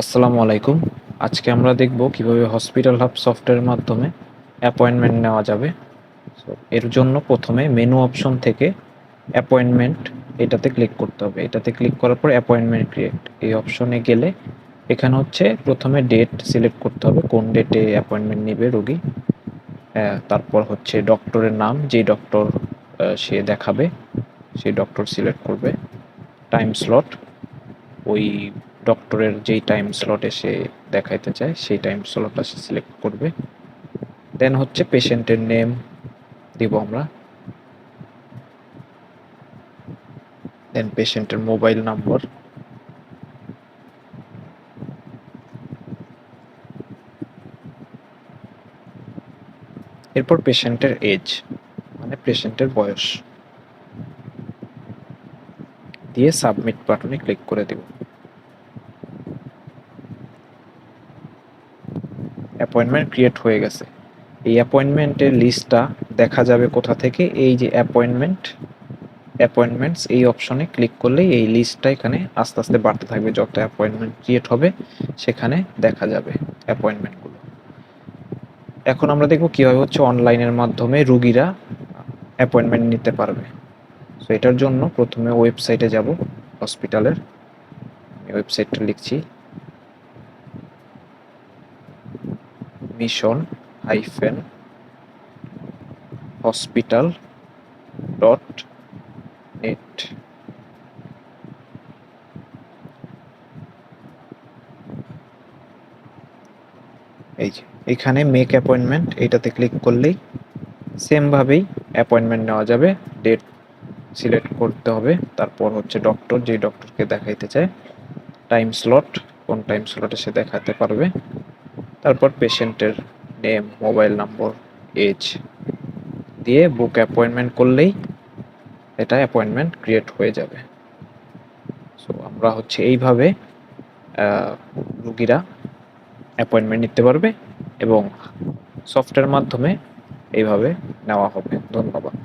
আসসালামু আলাইকুম। আজকে আমরা দেখব কিভাবে হসপিটাল হাব সফটওয়্যারের মাধ্যমে অ্যাপয়েন্টমেন্ট নেওয়া যাবে। সো এর জন্য প্রথমে মেনু অপশন থেকে অ্যাপয়েন্টমেন্ট এটাতে ক্লিক করতে হবে। এটাতে ক্লিক করার পর অ্যাপয়েন্টমেন্ট ক্রিয়েট এই অপশনে গেলে এখানে হচ্ছে প্রথমে ডেট সিলেক্ট করতে হবে, কোন ডেটে অ্যাপয়েন্টমেন্ট নেবে রোগী। তারপর হচ্ছে ডক্টরের নাম, যেই ডক্টর সে দেখাবে সেই ডক্টর সিলেক্ট করবে। টাইম স্লট, ওই ডক্টরের যেই টাইম স্লটে সে দেখাইতে চায় সেই টাইম স্লটটা সে সিলেক্ট করবে। দেন হচ্ছে পেশেন্টের নেম দিব আমরা, দেন পেশেন্টের মোবাইল নাম্বার, এরপর পেশেন্টের এজ মানে পেশেন্টের বয়স দিয়ে সাবমিট বাটনে ক্লিক করে দেব। অ্যাপয়েন্টমেন্ট ক্রিয়েট হয়ে গেছে। এই অ্যাপয়েন্টমেন্টের লিস্টটা দেখা যাবে কোথা থেকে? এই যে অ্যাপয়েন্টমেন্টস এই অপশনে ক্লিক করলেই এই লিস্টটা এখানে আস্তে আস্তে বাড়তে থাকবে। যত অ্যাপয়েন্টমেন্ট ক্রিয়েট হবে সেখানে দেখা যাবে অ্যাপয়েন্টমেন্টগুলো। এখন আমরা দেখব কিভাবে হচ্ছে অনলাইনের মাধ্যমে রুগীরা অ্যাপয়েন্টমেন্ট নিতে পারবে। সো এটার জন্য প্রথমে ওয়েবসাইটে যাব হসপিটালের। ওয়েবসাইটটা লিখছি mission hyphen hospital dot net. এই যে এখানে মেক অ্যাপয়েন্টমেন্ট এটাতে ক্লিক করলেই সেমভাবেই অ্যাপয়েন্টমেন্ট নেওয়া যাবে। ডেট সিলেক্ট করতে হবে, তারপর হচ্ছে ডক্টর, যেই ডক্টরকে দেখাইতে চায়, টাইম স্লট, কোন টাইম স্লটে সে দেখাতে পারবে, তারপর পেশেন্টের নেম, মোবাইল নম্বর, এজ দিয়ে বুক অ্যাপয়েন্টমেন্ট করলেই এটা অ্যাপয়েন্টমেন্ট ক্রিয়েট হয়ে যাবে। সো আমরা হচ্ছে এইভাবে রুগীরা অ্যাপয়েন্টমেন্ট নিতে পারবে এবং সফটওয়্যার মাধ্যমে এইভাবে নেওয়া হবে। ধন্যবাদ।